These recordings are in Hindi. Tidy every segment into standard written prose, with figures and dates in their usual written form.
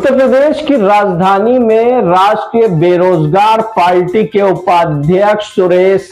उत्तर प्रदेश की राजधानी में राष्ट्रीय बेरोजगार पार्टी के उपाध्यक्ष सुरेश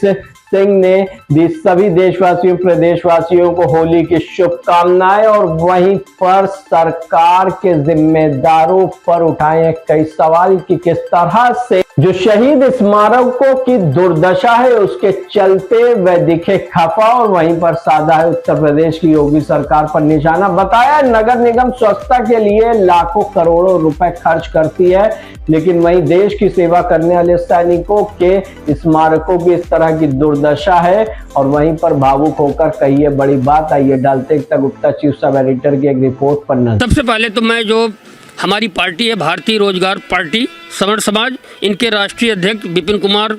सिंह ने दी सभी देशवासियों प्रदेशवासियों को होली की शुभकामनाएं और वहीं पर सरकार के जिम्मेदारों पर उठाए कई सवाल कि किस तरह से जो शहीद स्मारकों की दुर्दशा है उसके चलते वह दिखे खफा और वहीं पर साधा है उत्तर प्रदेश की योगी सरकार पर निशाना। बताया नगर निगम स्वच्छता के लिए लाखों करोड़ों रुपए खर्च करती है, लेकिन वहीं देश की सेवा करने वाले सैनिकों के स्मारकों की इस तरह की दुर्दशा है और वहीं पर भावुक होकर कही है बड़ी बात। आइए डालते तक गुप्ता चीफ सब एडिटर की एक रिपोर्ट पर नजर। सबसे पहले तो मैं जो हमारी पार्टी है भारतीय रोजगार पार्टी सवर्ण समाज, इनके राष्ट्रीय अध्यक्ष विपिन कुमार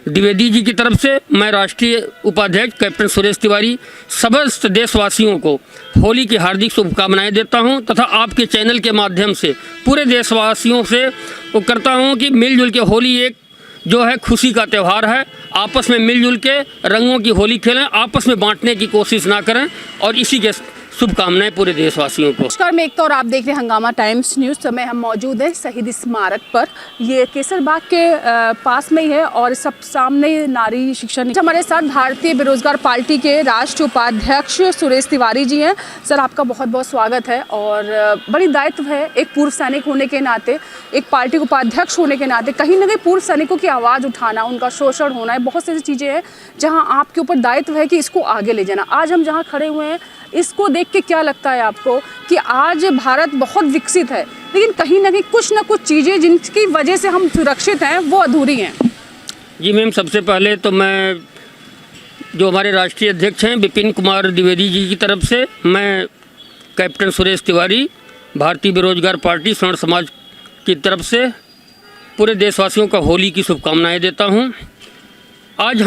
द्विवेदी जी की तरफ से मैं राष्ट्रीय उपाध्यक्ष कैप्टन सुरेश तिवारी समस्त देशवासियों को होली की हार्दिक शुभकामनाएं देता हूं तथा आपके चैनल के माध्यम से पूरे देशवासियों से वो करता हूं कि मिलजुल के होली एक जो है खुशी का त्यौहार है। आपस में मिलजुल के रंगों की होली खेलें, आपस में बांटने की कोशिश ना करें और इसी के शुभकामनाएं पूरे देशवासियों को। नमस्कार, मैं एक तो और आप देख रहे हैं हंगामा टाइम्स न्यूज़। समय हम मौजूद हैं शहीद स्मारक पर, ये केसरबाग के पास में ही है और सब सामने नारी शिक्षा। हमारे साथ भारतीय बेरोजगार पार्टी के राष्ट्रीय उपाध्यक्ष सुरेश तिवारी जी हैं। सर, आपका बहुत बहुत स्वागत है और बड़ी दायित्व है एक पूर्व सैनिक होने के नाते, एक पार्टी उपाध्यक्ष होने के नाते कहीं ना कहीं पूर्व सैनिकों की आवाज़ उठाना, उनका शोषण होना है, बहुत सारी चीज़ें हैं जहाँ आपके ऊपर दायित्व है कि इसको आगे ले जाना। आज हम जहाँ खड़े हुए हैं इसको देख के क्या लगता है आपको कि आज भारत बहुत विकसित है, लेकिन कहीं ना कहीं कुछ ना कुछ चीज़ें जिनकी वजह से हम सुरक्षित हैं वो अधूरी हैं? जी मैम, सबसे पहले तो मैं जो हमारे राष्ट्रीय अध्यक्ष हैं विपिन कुमार द्विवेदी जी की तरफ से मैं कैप्टन सुरेश तिवारी भारतीय बेरोजगार पार्टी सवर्ण समाज की तरफ से पूरे देशवासियों का होली की शुभकामनाएं देता हूं। आज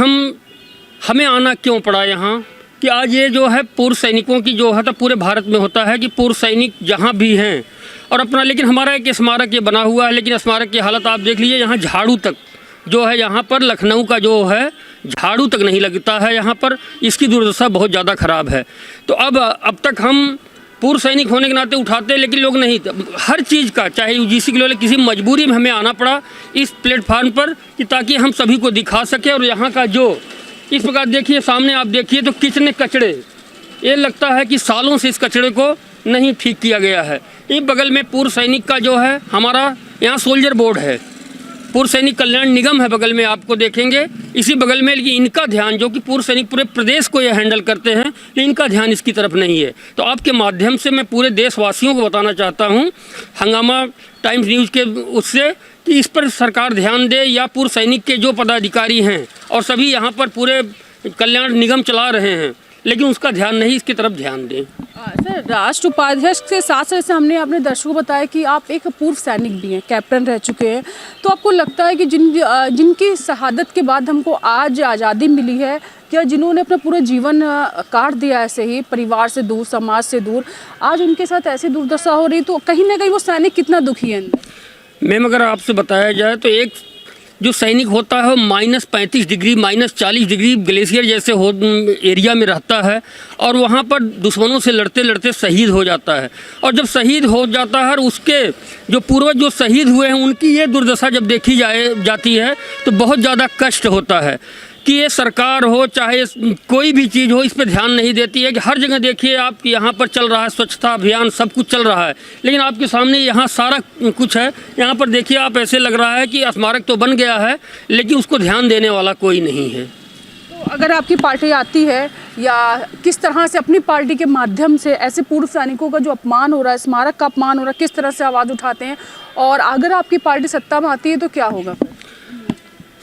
हमें आना क्यों पड़ा यहाँ कि आज ये जो है पूर्व सैनिकों की जो है तो पूरे भारत में होता है कि पूर्व सैनिक जहाँ भी हैं और अपना, लेकिन हमारा एक स्मारक ये बना हुआ है, लेकिन स्मारक की हालत आप देख लीजिए, यहाँ झाड़ू तक जो है यहाँ पर लखनऊ का जो है झाड़ू तक नहीं लगता है, यहाँ पर इसकी दुर्दशा बहुत ज़्यादा ख़राब है। तो अब तक हम पूर्व सैनिक होने के नाते उठाते हैं, लेकिन लोग नहीं, हर चीज़ का चाहे यूजीसी के लिए किसी मजबूरी में हमें आना पड़ा इस प्लेटफार्म पर कि ताकि हम सभी को दिखा सकें। और यहाँ का जो इस प्रकार देखिए, सामने आप देखिए तो कितने कचड़े, ये लगता है कि सालों से इस कचड़े को नहीं ठीक किया गया है। ये बगल में पूर्व सैनिक का जो है हमारा यहाँ सोल्जर बोर्ड है, पूर्व सैनिक कल्याण निगम है बगल में, आपको देखेंगे इसी बगल में, लेकिन इनका ध्यान जो कि पूर्व सैनिक पूरे प्रदेश को ये हैंडल करते हैं, लेकिन इनका ध्यान इसकी तरफ नहीं है। तो आपके माध्यम से मैं पूरे देशवासियों को बताना चाहता हूँ हंगामा टाइम्स न्यूज़ के उससे कि इस पर सरकार ध्यान दे, या पूर्व सैनिक के जो पदाधिकारी हैं और सभी यहाँ पर पूरे कल्याण निगम चला रहे हैं, लेकिन उसका ध्यान नहीं, इसकी तरफ ध्यान दें। सर, राष्ट्र उपाध्यक्ष के साथ साथ हमने अपने दर्शकों को बताया कि आप एक पूर्व सैनिक भी हैं, कैप्टन रह चुके हैं, तो आपको लगता है कि जिनकी शहादत के बाद हमको आज आज़ादी मिली है, या जिन्होंने अपना पूरा जीवन काट दिया ऐसे ही परिवार से दूर, समाज से दूर, आज उनके साथ ऐसी दुर्दशा हो रही, तो कहीं ना कहीं वो सैनिक कितना दुखी है? मैम, अगर आपसे बताया जाए तो एक जो सैनिक होता है -35 डिग्री -40 डिग्री ग्लेशियर जैसे एरिया में रहता है और वहाँ पर दुश्मनों से लड़ते लड़ते शहीद हो जाता है। और जब शहीद हो जाता है, उसके जो पूर्वज जो शहीद हुए हैं उनकी ये दुर्दशा जब देखी जाती है तो बहुत ज़्यादा कष्ट होता है कि ये सरकार हो चाहे कोई भी चीज़ हो, इस पर ध्यान नहीं देती है। कि हर जगह देखिए आप यहाँ पर चल रहा है स्वच्छता अभियान, सब कुछ चल रहा है, लेकिन आपके सामने यहाँ सारा कुछ है। यहाँ पर देखिए आप, ऐसे लग रहा है कि स्मारक तो बन गया है लेकिन उसको ध्यान देने वाला कोई नहीं है। तो अगर आपकी पार्टी आती है या किस तरह से अपनी पार्टी के माध्यम से ऐसे पूर्व सैनिकों का जो अपमान हो रहा है, स्मारक का अपमान हो रहा है, किस तरह से आवाज़ उठाते हैं, और अगर आपकी पार्टी सत्ता में आती है तो क्या होगा?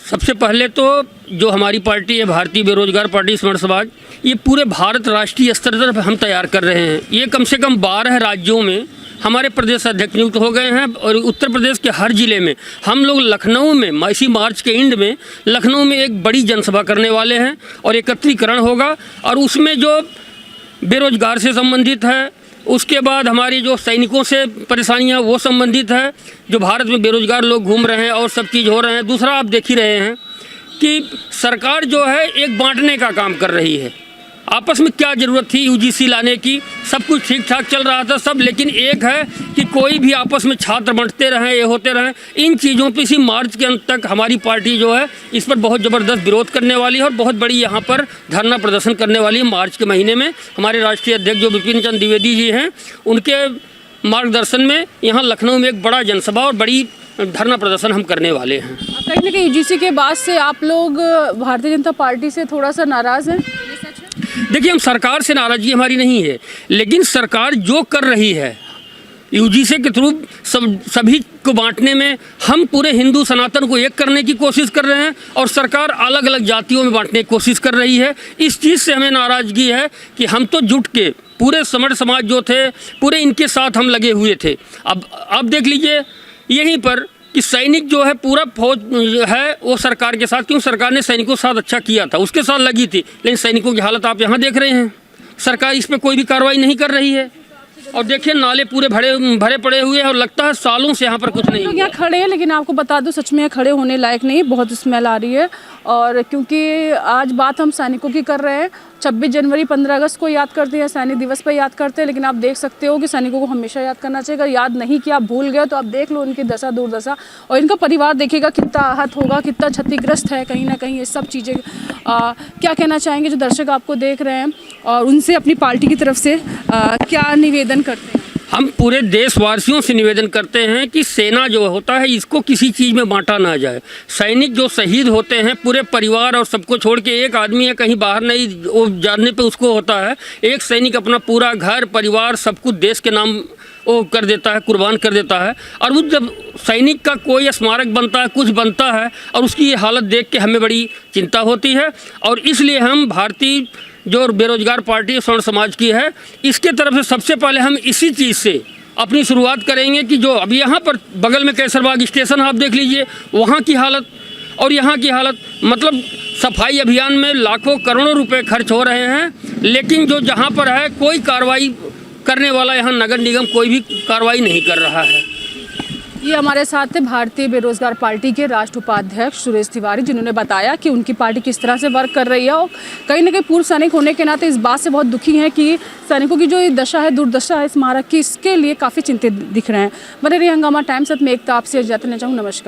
सबसे पहले तो जो हमारी पार्टी है भारतीय बेरोजगार पार्टी सवर्ण समाज, ये पूरे भारत राष्ट्रीय स्तर पर हम तैयार कर रहे हैं। ये कम से कम 12 राज्यों में हमारे प्रदेश अध्यक्ष नियुक्त हो गए हैं और उत्तर प्रदेश के हर जिले में हम लोग लखनऊ में इसी मार्च के एंड में लखनऊ में एक बड़ी जनसभा करने वाले हैं और एकत्रीकरण होगा, और उसमें जो बेरोजगार से संबंधित है, उसके बाद हमारी जो सैनिकों से परेशानियां वो संबंधित है, जो भारत में बेरोजगार लोग घूम रहे हैं और सब चीज़ हो रहे हैं। दूसरा आप देख ही रहे हैं कि सरकार जो है एक बांटने का काम कर रही है, आपस में क्या ज़रूरत थी यूजीसी लाने की, सब कुछ ठीक ठाक चल रहा था सब, लेकिन एक है कि कोई भी आपस में छात्र बंटते रहें, ये होते रहें, इन चीज़ों पे इसी मार्च के अंत तक हमारी पार्टी जो है इस पर बहुत ज़बरदस्त विरोध करने वाली है और बहुत बड़ी यहाँ पर धरना प्रदर्शन करने वाली है। मार्च के महीने में हमारे राष्ट्रीय अध्यक्ष जो विपिन चंद्र द्विवेदी जी हैं, उनके मार्गदर्शन में यहाँ लखनऊ में एक बड़ा जनसभा और बड़ी धरना प्रदर्शन हम करने वाले हैं। कहीं ना कहीं यूजीसी के बाद से आप लोग भारतीय जनता पार्टी से थोड़ा सा नाराज़ हैं, ये सच है? देखिए, हम सरकार से नाराज़गी हमारी नहीं है, लेकिन सरकार जो कर रही है यूजीसी के थ्रू सभी को बांटने में, हम पूरे हिंदू सनातन को एक करने की कोशिश कर रहे हैं और सरकार अलग अलग जातियों में बांटने की कोशिश कर रही है। इस चीज़ से हमें नाराज़गी है कि हम तो जुट के पूरे समर समाज जो थे पूरे इनके साथ हम लगे हुए थे। अब देख लीजिए यहीं पर कि सैनिक जो है पूरा फौज है वो सरकार के साथ, क्यों सरकार ने सैनिकों के साथ अच्छा किया था, उसके साथ लगी थी, लेकिन सैनिकों की हालत आप यहाँ देख रहे हैं। सरकार इस पर कोई भी कार्रवाई नहीं कर रही है और देखिए नाले पूरे भरे पड़े हुए हैं और लगता है सालों से यहाँ पर कुछ नहीं। लोग यहाँ खड़े हैं, लेकिन आपको बता दूं सच में खड़े होने लायक नहीं, बहुत स्मेल आ रही है। और क्योंकि आज बात हम सैनिकों की कर रहे हैं, 26 जनवरी 15 अगस्त को याद करते हैं, सैनिक दिवस पर याद करते हैं, लेकिन आप देख सकते हो कि सैनिकों को हमेशा याद करना चाहिए। अगर याद नहीं किया, आप भूल गए, तो आप देख लो उनकी दशा दुर्दशा, और इनका परिवार देखेगा कितना आहत होगा, कितना क्षतिग्रस्त है कहीं ना कहीं। ये सब चीज़ें क्या कहना चाहेंगे जो दर्शक आपको देख रहे हैं और उनसे अपनी पार्टी की तरफ से क्या निवेदन करते हैं? हम पूरे देशवासियों से निवेदन करते हैं कि सेना जो होता है इसको किसी चीज़ में बांटा ना जाए। सैनिक जो शहीद होते हैं पूरे परिवार और सबको छोड़ के, एक आदमी है कहीं बाहर नहीं, वो जानने पे उसको होता है, एक सैनिक अपना पूरा घर परिवार सब कुछ देश के नाम वो कर देता है, कुर्बान कर देता है। और वो जब सैनिक का कोई स्मारक बनता है, कुछ बनता है, और उसकी ये हालत देख के हमें बड़ी चिंता होती है। और इसलिए हम भारतीय जो बेरोजगार पार्टी स्वर्ण समाज की है, इसके तरफ से सबसे पहले हम इसी चीज़ से अपनी शुरुआत करेंगे कि जो अभी यहाँ पर बगल में कैसरबाग स्टेशन आप देख लीजिए, वहाँ की हालत और यहाँ की हालत, मतलब सफाई अभियान में लाखों करोड़ों रुपए खर्च हो रहे हैं, लेकिन जो जहाँ पर है कोई कार्रवाई करने वाला यहाँ नगर निगम कोई भी कार्रवाई नहीं कर रहा है। ये हमारे साथ थे भारतीय बेरोजगार पार्टी के राष्ट्रीय उपाध्यक्ष सुरेश तिवारी, जिन्होंने बताया कि उनकी पार्टी किस तरह से वर्क कर रही है और कहीं ना कहीं पूर्व सैनिक होने के नाते इस बात से बहुत दुखी हैं कि सैनिकों की जो ये दशा है, दुर्दशा है स्मारक की, इसके लिए काफ़ी चिंतित दिख रहे हैं। बने रहिए हंगामा टाइम्स साथ में, एकता आपसे इजाजत लेना चाहूँ। नमस्कार।